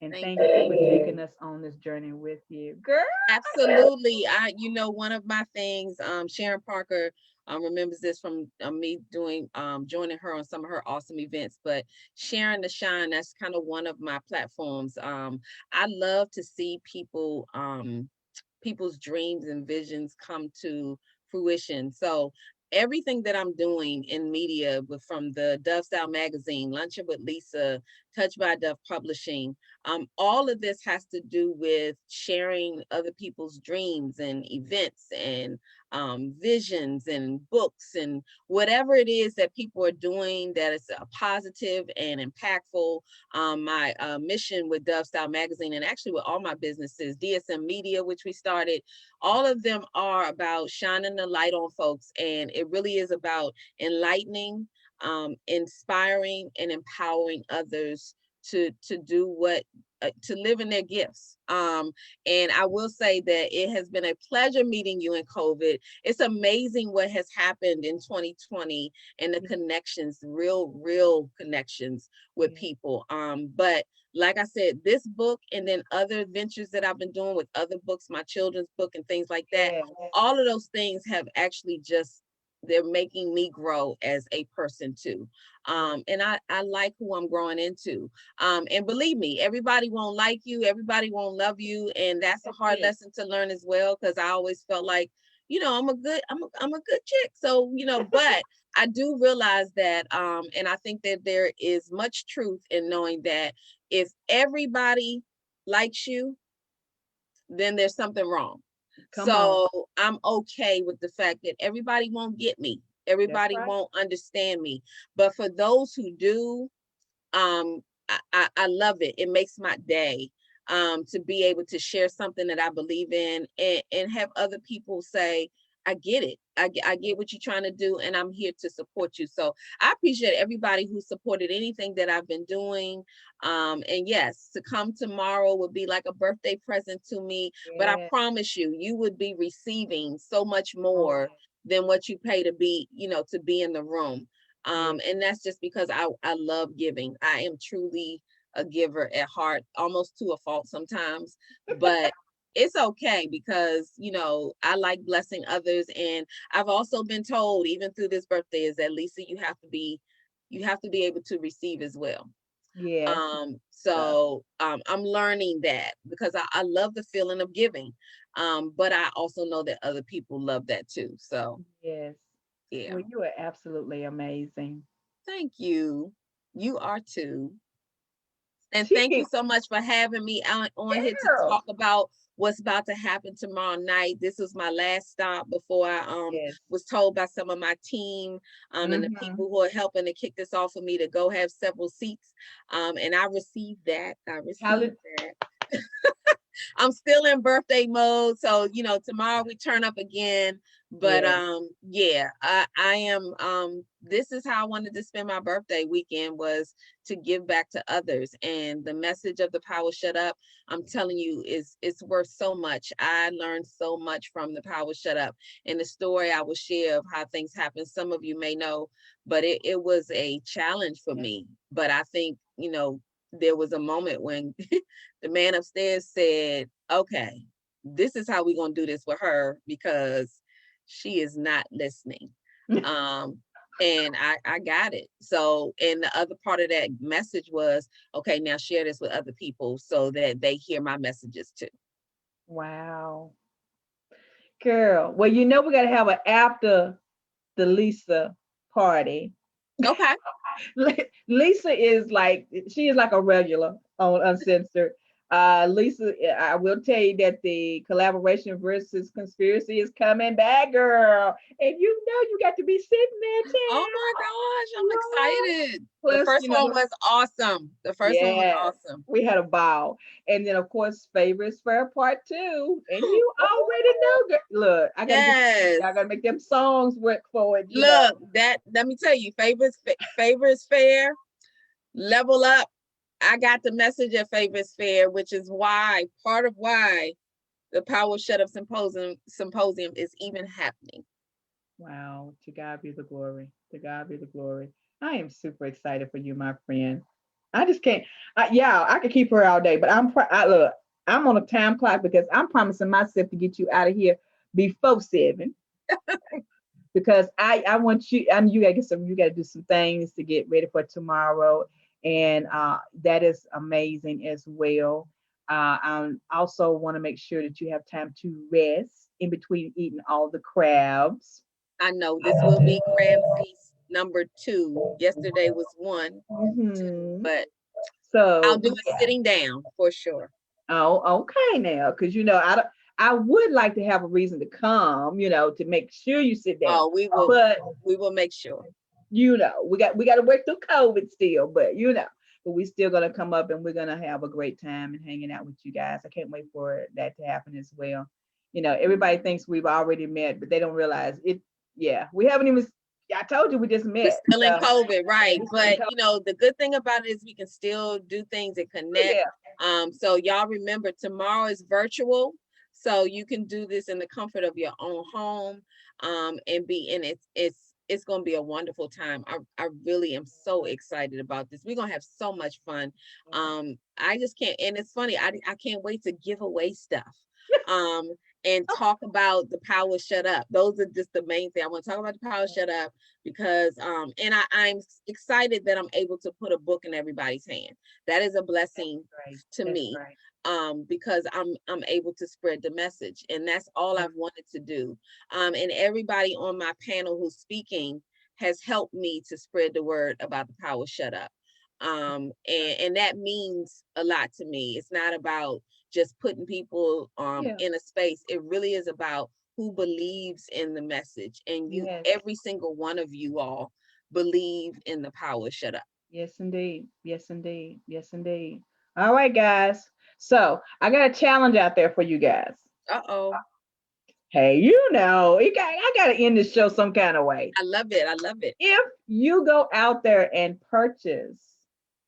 And
Thank
thank you for
you.
taking us on this journey with you. Girl.
Absolutely. One of my things, Sharon Parker remembers this from me doing joining her on some of her awesome events, but Sharon the Shine, that's kind of one of my platforms. I love to see people's dreams and visions come to fruition. So everything that I'm doing in media, from the Dove Style magazine, Luncheon with Lisa, Touch by Dove Publishing, all of this has to do with sharing other people's dreams and events and visions and books and whatever it is that people are doing that is a positive and impactful. My mission with Dove Style Magazine, and actually with all my businesses, DSM Media, which we started, all of them are about shining the light on folks. And it really is about enlightening, inspiring, and empowering others to do what to live in their gifts. And I will say that it has been a pleasure meeting you in COVID. It's amazing what has happened in 2020 and the
Yeah.
connections, real connections with
Yeah.
people. But like I said, this book and then other ventures that I've been doing with other books, my children's book and things like that,
Yes.
all of those things have actually just they're making me grow as a person too.
Yes.
And I like who I'm growing into. And believe me, everybody won't like you, everybody won't love you, and that's a
That's
hard
it.
lesson to learn as well. Because I always felt like, I'm a good chick. So but I do realize that, and I think that there is much truth in knowing that if everybody likes you, then there's something wrong.
Come on.
So I'm okay with the fact that everybody won't get me,
That's
everybody
right.
won't understand me, but for those who do, I love it. It makes my day, to be able to share something that I believe in, and have other people say, I get it. I get what you're trying to do, and I'm here to support you. So I appreciate everybody who supported anything that I've been doing. And yes, to come tomorrow would be like a birthday present to me. But I
Yeah.
promise you, you would be receiving so much
Oh,
more than what you pay to be, to be in the room.
yeah.
And that's just because I love giving. I am truly a giver at heart, almost to a fault sometimes, but it's okay because I like blessing others. And I've also been told, even through this birthday, is that Lisa, you have to be able to receive as well.
Yes. Uh,
So I'm learning that because I love the feeling of giving. But I also know that other people love that too. So
yes.
yeah.
Well, you are absolutely amazing.
Thank you. You are too. And thank you
Chicken
so much for having me on here to
girl.
talk about what's about to happen tomorrow night. This was my last stop before I
Yes.
was told by some of my team, and the
Mm-hmm.
people who are helping to kick this off for me to go have several seats. And I received that. I
How
received that. I'm still in birthday mode. So, tomorrow we turn up again. But
yeah.
yeah, I am this is how I wanted to spend my birthday weekend, was to give back to others. And the message of the Power Shut Up, I'm telling you, is it's worth so much. I learned so much from the Power Shut Up. And the story I will share of how things happen, some of you may know, but it was a challenge for
Yeah.
me. But I think, there was a moment when the man upstairs said, okay, this is how we're going to do this with her because she is not listening. Um, and I got it. So, and the other part of that message was, okay, now share this with other people so that they hear my messages too.
Wow. Girl. Well, we gotta have an after the Lisa party.
Okay.
Lisa is like she is like a regular on Uncensored. Lisa, I will tell you that the collaboration versus conspiracy is coming back, girl, and you got to be sitting there,
Oh
child.
my gosh, I'm
Lord.
excited. The
Plus,
first one was awesome. The first one was
yes,
awesome.
we had a ball, and then of course, favorite spare part two, and you already know. Look, I gotta get
Yes.
y'all gotta make them songs work for it.
Look, that let me tell you, favorites fair, level up. I got the message at Favors Fair, which is why part of why the Power Shut Up Symposium is even happening.
Wow, to God be the glory. To God be the glory. I am super excited for you, my friend. I just can't. Yeah, I could keep her all day, but look. I'm on a time clock because I'm promising myself to get you out of here before 7 because I want you. I mean, you gotta get some. You gotta do some things to get ready for tomorrow, and that is amazing as well. I also want to make sure that you have time to rest in between eating all the crabs.
I know this will be Crab Feast number 2. Yesterday was 1,
Hmm.
but I'll
So
do it
yeah.
sitting down for sure.
Oh, okay now, because I don't, I would like to have a reason to come, to make sure you sit down.
Oh,
But
we will make sure.
we got to work through COVID still, but we still gonna come up and we're gonna have a great time and hanging out with you guys. I can't wait for that to happen as well. Everybody thinks we've already met, but they don't realize it. Yeah, we haven't even. I told you we just
We're
met.
still in
So
COVID, right?
we still in
But
COVID.
you know, the good thing about it is we can still do things and
Oh,
connect.
yeah.
So y'all remember tomorrow is virtual, so you can do this in the comfort of your own home, and be in it. It's gonna be a wonderful time. I really am so excited about this. We're gonna have so much fun. I just can't, and it's funny. I can't wait to give away stuff. Um, and talk about the power shut up. Those are just the main thing. I want to talk about the power shut up because and I'm excited that I'm able to put a book in everybody's hand. That is a blessing
Right.
to
That's
me,
right.
because I'm able to spread the message, and that's all
Yeah.
I've wanted to do. And everybody on my panel who's speaking has helped me to spread the word about the power shut up. And that means a lot to me. It's not about just putting people
Yeah.
in a space. It really is about who believes in the message, and you,
Yes.
every single one of you all believe in the power shut up.
Yes, indeed. Yes, indeed. Yes, indeed. All right, guys. So I got a challenge out there for you guys.
Uh-oh.
Hey, I got to end this show some kind of way.
I love it. I love it.
If you go out there and purchase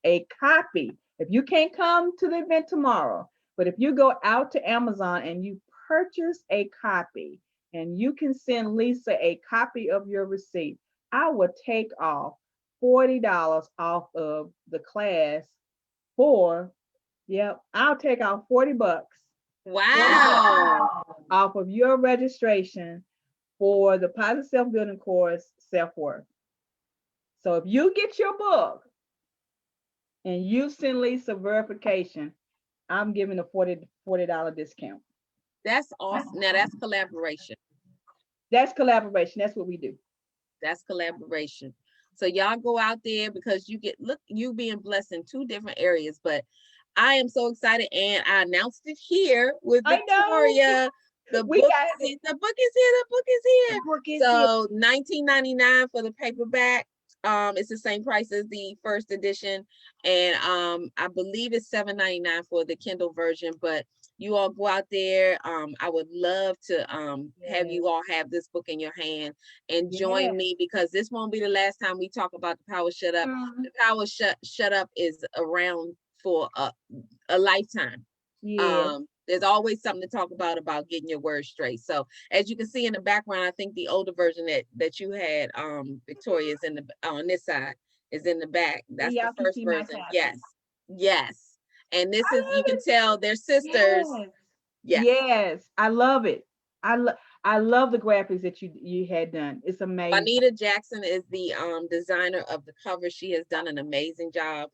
a copy, if you can't come to the event tomorrow, but if you go out to Amazon and you purchase a copy and you can send Lisa a copy of your receipt, I will take off $40 off of the class for, yep, I'll take off 40 bucks, 40 bucks
Wow.
off of your registration for the Positive Self Building course, Self Worth. So if you get your book and you send Lisa verification, I'm giving a $40 discount.
That's awesome. Now that's collaboration.
That's collaboration. That's what we do.
That's collaboration. So y'all go out there because you being blessed in two different areas. But I am so excited, and I announced it here with
I know.
Victoria. The
We
book
got
is
it.
the book is here. The book is
The
here.
book is here.
So 19.99 for the paperback. It's the same price as the first edition, and I believe it's 7.99 for the Kindle version. But you all go out there. I would love to have
Yes.
you all have this book in your hand and join
Yes.
me, because this won't be the last time we talk about the power shut up.
Mm,
The power shut up is around for a lifetime.
yes.
There's always something to talk about getting your words straight. So as you can see in the background, I think the older version that you had, Victoria, is in the on this side, is in the back.
And
That's the
y'all can
first
see my
version.
copy.
Yes, yes. And this
I
is, you
love
can
it.
tell they're sisters.
Yes.
Yes.
Yes. I love it. I love the graphics that you had done. It's amazing.
Juanita Jackson is the designer of the cover. She has done an amazing job.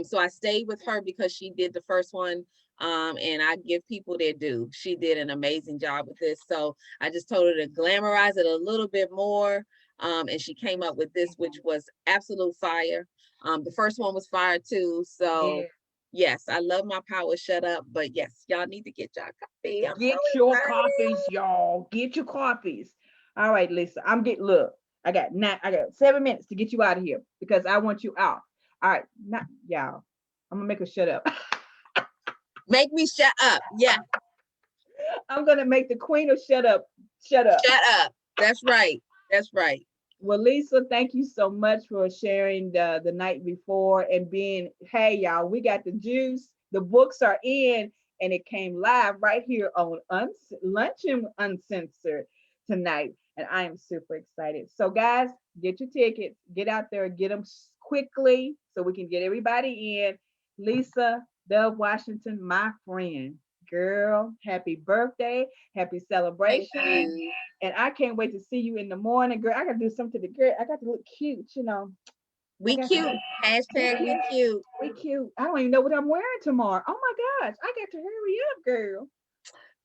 So I stayed with her because she did the first one. And I give people their due. She did an amazing job with this. So I just told her to glamorize it a little bit more. And she came up with this, which was absolute fire. The first one was fire too. So
Yeah.
yes, I love my power shut up. But yes, y'all need to get y'all copy. I'm so
Get your
excited.
copies, y'all. Get your copies. All right, Lisa. I'm getting look. I got 7 minutes to get you out of here because I want you out. All right, not y'all. I'm gonna make her shut up.
Make me shut up. Yeah.
I'm gonna make the queen of shut up. Shut up.
Shut up. That's right. That's right.
Well, Lisa, thank you so much for sharing the night before and being, hey, y'all, we got the juice. The books are in, and it came live right here on Luncheon Uncensored tonight. And I am super excited. So, guys, get your tickets, get out there, get them quickly so we can get everybody in. Lisa Dove Washington, my friend, girl, happy birthday, happy
Thank
celebration.
you.
And I can't wait to see you in the morning, girl. I gotta do something to the girl. I got to look cute, you know. I
We
got to
cute. Hashtag we cute.
we cute. I don't even know what I'm wearing tomorrow. Oh my gosh, I got to hurry up, girl.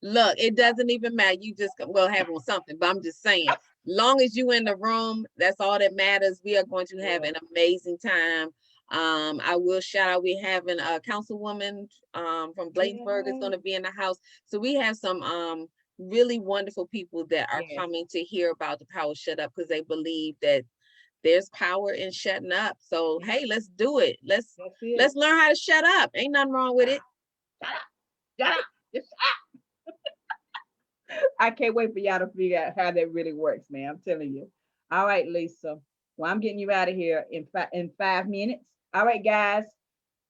Look, it doesn't even matter. You just well have on something, but I'm just saying, long as you in the room, that's all that matters. We are going to have
Yeah,
an amazing time. I will shout out, we having a councilwoman from Bladensburg is going
yeah,
to be in the house. So we have some really wonderful people that are
yes.
coming to hear about the power shut up, because they believe that there's power in shutting up. So
Yeah,
hey, let's do it. Let's
that's it.
let's learn how to shut up. Ain't nothing wrong with it.
Shut up, shut up. Just I can't wait for y'all to figure out how that really works, man. I'm telling you. All right, Lisa. Well, I'm getting you out of here in 5 minutes. All right, guys.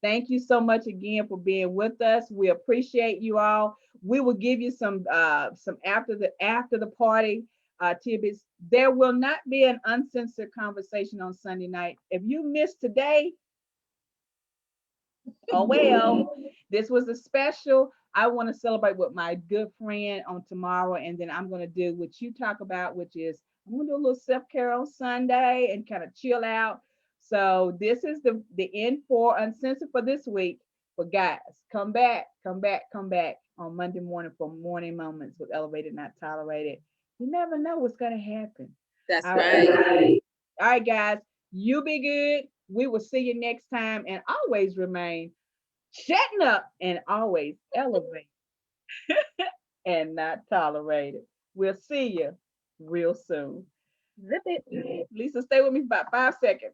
Thank you so much again for being with us. We appreciate you all. We will give you some after the party tidbits. There will not be an uncensored conversation on Sunday night. If you missed today, oh well, this was a special. I want to celebrate with my good friend on tomorrow, and then I'm going to do what you talk about, which is I'm going to do a little self care on Sunday and kind of chill out. So this is the end for Uncensored for this week. But guys, come back, come back, come back on Monday morning for morning moments with Elevated Not Tolerated. You never know what's going to happen.
That's
All
right.
right, all right, guys. You be good. We will see you next time, and always remain shutting up and always elevate and not tolerate it. We'll see you real soon. Zip it. Lisa, stay with me for about 5 seconds.